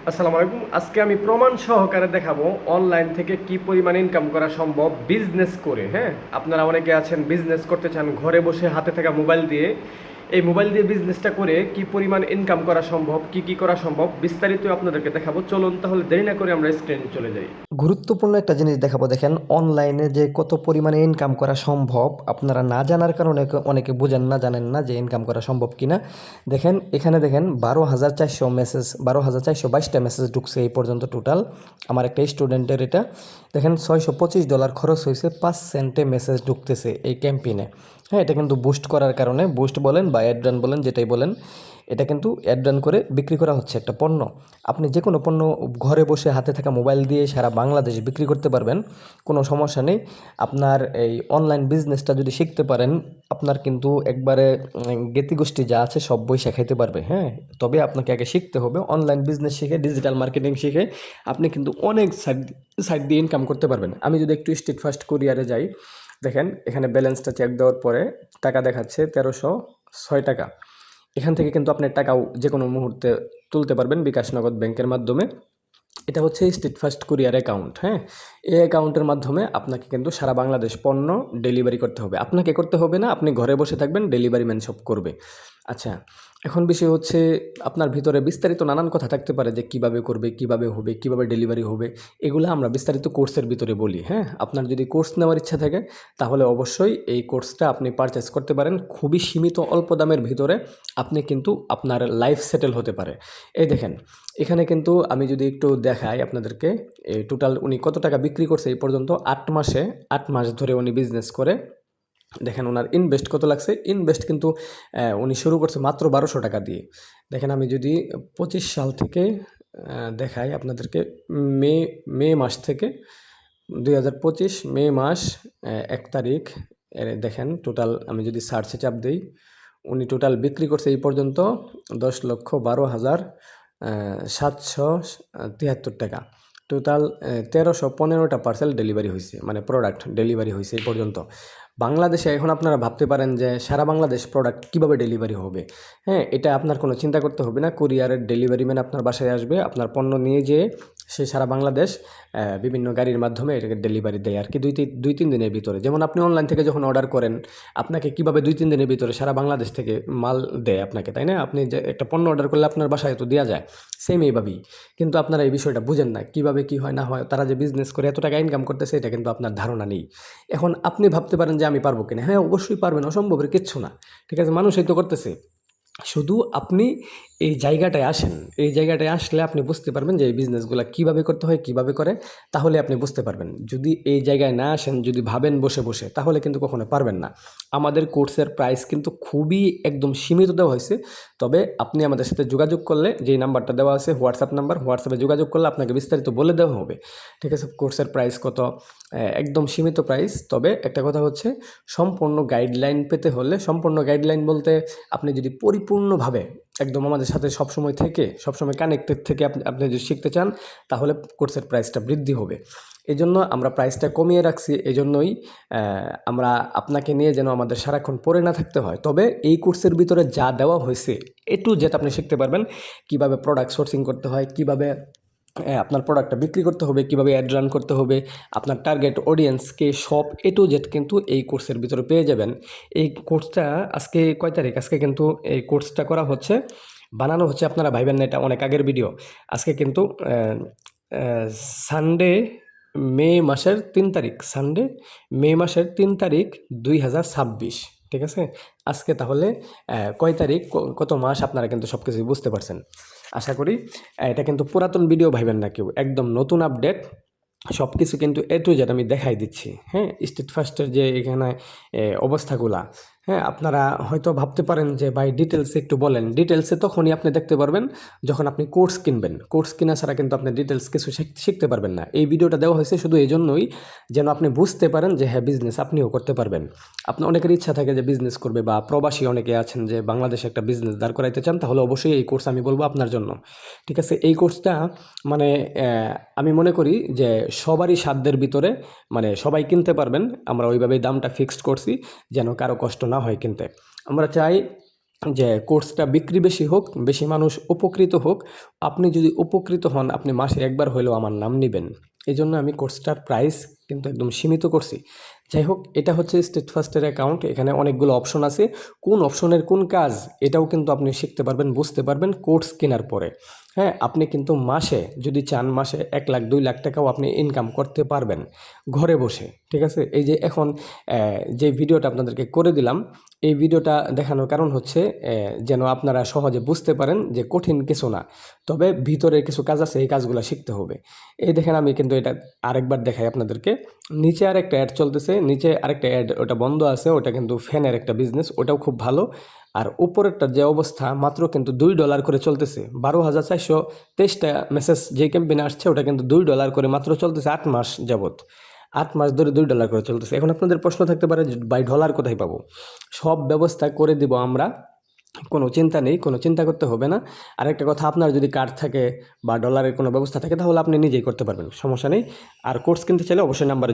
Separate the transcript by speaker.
Speaker 1: আসসালামু আলাইকুম। আজকে আমি প্রমাণ সহকারে দেখাবো অনলাইন থেকে কি পরিমাণ ইনকাম করা সম্ভব বিজনেস করে। হ্যাঁ, আপনারা অনেকে আছেন বিজনেস করতে চান ঘরে বসে হাতে থাকা মোবাইল দিয়ে। এই মোবাইল দিয়ে বিজনেসটা করে কি পরিমাণ ইনকাম করা সম্ভব, কি কি করা সম্ভব বিস্তারিত আপনাদেরকে দেখাবো। চলুন তাহলে দেরি না করে আমরা স্ক্রিনে চলে যাই।
Speaker 2: গুরুত্বপূর্ণ একটা জিনিস দেখাবো। দেখেন, অনলাইনে যে কত পরিমাণে ইনকাম করা সম্ভব আপনারা না জানার কারণে অনেকে বুঝেন না, জানেন না যে ইনকাম করা সম্ভব কিনা। দেখেন এখানে, দেখেন 12,400 মেসেজ, 12,422টা মেসেজ ঢুকছে এই পর্যন্ত টোটাল। আমার একটা স্টুডেন্টের এটা দেখেন $625 খরচ হয়েছে, 5 সেন্টে মেসেজ ঢুকতেছে এই ক্যাম্পেইনে। হ্যাঁ, এটা কিন্তু বুস্ট করার কারণে, বুস্ট বলেন বা অ্যাড রান বলেন, যেটাই বলেন, এটা কিন্তু অ্যাড রান করে বিক্রি করা হচ্ছে একটা পণ্য। আপনি যে কোনো পণ্য ঘরে বসে হাতে থাকা মোবাইল দিয়ে সারা বাংলাদেশ বিক্রি করতে পারবেন, কোনো সমস্যা নেই। আপনার এই অনলাইন বিজনেসটা যদি শিখতে পারেন, আপনার কিন্তু একবারে জ্ঞাতিগোষ্ঠী যা আছে সব বই শেখাইতে পারবে। হ্যাঁ, তবে আপনাকে আগে শিখতে হবে। অনলাইন বিজনেস শিখে, ডিজিটাল মার্কেটিং শিখে আপনি কিন্তু অনেক সাইড সাইড দিয়ে ইনকাম করতে পারবেন। আমি যদি একটু স্ট্রিট ফার্স্ট কুরিয়ারে যাই, দেখেন এখানে ব্যালেন্সটা চেক দেওয়ার পরে টাকা দেখাচ্ছে 1306 টাকা। এখান থেকে কিন্তু আপনার টাকাও যে কোনো মুহূর্তে তুলতে পারবেন বিকাশ নগদ ব্যাংকের মাধ্যমে। এটা হচ্ছে স্টেট ফার্স্ট কুরিয়ার অ্যাকাউন্ট। হ্যাঁ, এই অ্যাকাউন্টের মাধ্যমে আপনাকে কিন্তু সারা বাংলাদেশ পণ্য ডেলিভারি করতে হবে। আপনাকে করতে হবে না, আপনি ঘরে বসে থাকবেন, ডেলিভারি ম্যান সব করবে। আচ্ছা, এখন বিষয় হচ্ছে আপনার ভিতরে বিস্তারিত নানান কথা থাকতে পারে যে কিভাবে করবে, কিভাবে হবে, কিভাবে ডেলিভারি হবে। এগুলো আমরা বিস্তারিত কোর্সের ভিতরে বলি। হ্যাঁ, আপনার যদি কোর্স নেওয়ার ইচ্ছা থাকে তাহলে অবশ্যই এই কোর্সটা আপনি পারচেস করতে পারেন। খুবই সীমিত অল্প দামের ভিতরে আপনি কিন্তু আপনার লাইফ সেটেল হতে পারে। এই দেখেন, এখানে কিন্তু আমি যদি একটু দেখাই আপনাদেরকে, এই টোটাল উনি কত টাকা বিক্রি করছে এই পর্যন্ত 8 মাসে, 8 মাস ধরে উনি বিজনেস করে। দেখেন ওনার ইনভেস্ট কত লাগছে। ইনভেস্ট কিন্তু উনি শুরু করছে মাত্র 1200 টাকা দিয়ে। দেখেন আমি যদি 25 সাল থেকে দেখাই আপনাদেরকে, মে মে মাস থেকে 2025 মে মাস 1 তারিখ, দেখেন টোটাল আমি যদি সার্চে চাপ দিই, উনি টোটাল বিক্রি করছে এই পর্যন্ত 10,12,773 টাকা। টোটাল 1315টা পার্সেল ডেলিভারি হয়েছে, মানে প্রোডাক্ট ডেলিভারি হয়েছে এই পর্যন্ত। বাংলাদেশে এখন আপনারা ভাবতে পারেন যে সারা বাংলাদেশ প্রোডাক্ট কীভাবে ডেলিভারি হবে। হ্যাঁ, এটা আপনার কোনো চিন্তা করতে হবে না। কুরিয়ারের ডেলিভারি ম্যান আপনার বাসায় আসবে, আপনার পণ্য নিয়ে যেয়ে সে সারা বাংলাদেশ বিভিন্ন গাড়ির মাধ্যমে এটাকে ডেলিভারি দেয় আর কি, 2-3 দিনের ভিতরে। যেমন আপনি অনলাইন থেকে যখন অর্ডার করেন, আপনাকে কীভাবে 2-3 দিনের ভিতরে সারা বাংলাদেশ থেকে মাল দেয় আপনাকে, তাই না? আপনি যে একটা পণ্য অর্ডার করলে আপনার বাসায় তো দেওয়া যায়, সেম এইভাবেই। কিন্তু আপনারা এই বিষয়টা বুঝেন না, কীভাবে কী হয় না হয়। তারা যে বিজনেস করে এত টাকা ইনকাম করতেছে, এটা কিন্তু আপনার ধারণা নেই। এখন আপনি ভাবতে পারেন যে আমি পারবো কিনা। হ্যাঁ, অবশ্যই পারবেন, অসম্ভবের কিচ্ছু না। ঠিক আছে, মানুষই তো করতেছে। শুধু আপনি এই জায়গাটায় আসেন। এই জায়গাটায় আসলে আপনি বুঝতে পারবেন যে এই বিজনেসগুলো কীভাবে করতে হয়, কীভাবে করে, তাহলে আপনি বুঝতে পারবেন। যদি এই জায়গায় না আসেন, যদি ভাবেন বসে বসে, তাহলে কিন্তু কখনো পারবেন না। আমাদের কোর্সের প্রাইস কিন্তু খুবই একদম সীমিত দেওয়া হয়েছে। তবে আপনি আমাদের সাথে যোগাযোগ করলে, যেই নাম্বারটা দেওয়া আছে হোয়াটসঅ্যাপ নাম্বার, হোয়াটসঅ্যাপে যোগাযোগ করলে আপনাকে বিস্তারিত বলে দেওয়া হবে। ঠিক আছে, কোর্সের প্রাইস কত, একদম সীমিত প্রাইস। তবে একটা কথা হচ্ছে, সম্পূর্ণ গাইডলাইন পেতে হলে, সম্পূর্ণ গাইডলাইন বলতে আপনি যদি পরিপূর্ণভাবে একদম আমাদের সাথে সবসময় থেকে, সবসময় কানেক্টেড থেকে আপনি যদি শিখতে চান, তাহলে কোর্সের প্রাইসটা বৃদ্ধি হবে। এজন্য আমরা প্রাইসটা কমিয়ে রাখছি। এজন্যই আমরা আপনাকে নিয়ে যেন আমাদের সারাক্ষণ পড়ে না থাকতে হয়। তবে এই কোর্সের ভিতরে যা দেওয়া হয়েছে এ টু জেড আপনি শিখতে পারবেন। কীভাবে প্রোডাক্ট সোর্সিং করতে হয়, কীভাবে আপনার প্রোডাক্টটা বিক্রি করতে হবে, কীভাবে অ্যাড রান করতে হবে, আপনার টার্গেট অডিয়েন্সকে, সব এ টু জেড কিন্তু এই কোর্সের ভিতরে পেয়ে যাবেন। এই কোর্সটা আজকে কয় তারিখ? আজকে কিন্তু এই কোর্সটা করা হচ্ছে, বানানো হচ্ছে, আপনারা ভাইবেন না এটা অনেক আগের ভিডিও। আজকে কিন্তু সানডে মে মাসের 3 তারিখ, সানডে মে মাসের 3 তারিখ 2026। ঠিক আছে, আজকে তাহলে কয় তারিখ, কত মাস, আপনারা কিন্তু সব কিছুই বুঝতে পারছেন আশা করি। এটা কিন্তু পুরাতন ভিডিও ভাইবেন না কেউ, একদম নতুন আপডেট। সব কিছু কিন্তু এ টু জেড আমি দেখাই দিচ্ছি। হ্যাঁ, স্টেট ফার্স্টের যে এখানে অবস্থাগুলা, হ্যাঁ, আপনারা হয়তো ভাবতে পারেন যে ভাই ডিটেলসে একটু বলেন। ডিটেলসে তখনই আপনি দেখতে পারবেন যখন আপনি কোর্স কিনবেন। কোর্স কিনা ছাড়া কিন্তু আপনি ডিটেলস কিছু শিখতে পারবেন না। এই ভিডিওটা দেওয়া হয়েছে শুধু এই জন্যই যেন আপনি বুঝতে পারেন যে হ্যাঁ, বিজনেস আপনিও করতে পারবেন। আপনার অনেকের ইচ্ছা থাকে যে বিজনেস করবে, বা প্রবাসী অনেকে আছেন যে বাংলাদেশে একটা বিজনেস দাঁড় করাইতে চান, তাহলে অবশ্যই এই কোর্স আমি বলবো আপনার জন্য। ঠিক আছে, এই কোর্সটা মানে আমি মনে করি যে সবারই সাধ্যের ভিতরে, মানে সবাই কিনতে পারবেন। আমরা ওইভাবেই দামটা ফিক্সড করছি যেন কারো কষ্ট না হয় কিনতে। আমরা চাই যে কোর্সটা বিক্রি বেশি হোক, বেশি মানুষ উপকৃত হোক। আপনি যদি উপকৃত হন, আপনি মাসে একবার হলেও আমার নাম নেবেন। এই জন্য আমি কোর্সটার প্রাইস কিন্তু একদম সীমিত করছি। যাই হোক, এটা হচ্ছে স্টেটফাস্টের অ্যাকাউন্ট। এখানে অনেকগুলো অপশন আছে, কোন অপশনের কোন কাজ এটাও কিন্তু আপনি শিখতে পারবেন, বুঝতে পারবেন কোর্স কেনার পরে। হ্যাঁ, আপনি কিন্তু মাসে যদি চান, মাসে 1 লাখ 2 লাখ টাকাও আপনি ইনকাম করতে পারবেন ঘরে বসে। ঠিক আছে, এই যে এখন যে ভিডিওটা আপনাদেরকে করে দিলাম, এই ভিডিওটা দেখানোর কারণ হচ্ছে যেন আপনারা সহজে বুঝতে পারেন যে কঠিন কিছু না, তবে ভিতরের কিছু কাজ আছে, এই কাজগুলো শিখতে হবে। এই দেখেন, আমি কিন্তু এটা আরেকবার দেখাই আপনাদেরকে। নিচে আরেকটা অ্যাড চলতেছে, নিচে আরেকটা অ্যাড, ওটা বন্ধ আছে, ওটা কিন্তু ফ্যানের একটা বিজনেস, ওটাও খুব ভালো। আর উপরেরটা যে অবস্থা, মাত্র কিন্তু $2 করে চলতেছে। 12,423টা মেসেজ যে ক্যাম্পেইনে আসছে, ওটা কিন্তু $2 করে মাত্র চলতেছে 8 মাস যাবত। 8 মাস ধরে $2 করে চলতেছে। এখন আপনাদের প্রশ্ন থাকতে পারে যে ভাই, ডলার কোথায় পাবো? সব ব্যবস্থা করে দিব আমরা, কোনো চিন্তা নেই, কোনো চিন্তা করতে হবে না। আরেকটা কথা, আপনার যদি কার্ড থাকে বা ডলারের কোনো ব্যবস্থা থাকে, তাহলে আপনি নিজেই করতে পারবেন, সমস্যা নেই। আর কোর্স কিনতে চাইলে অবশ্যই নাম্বারে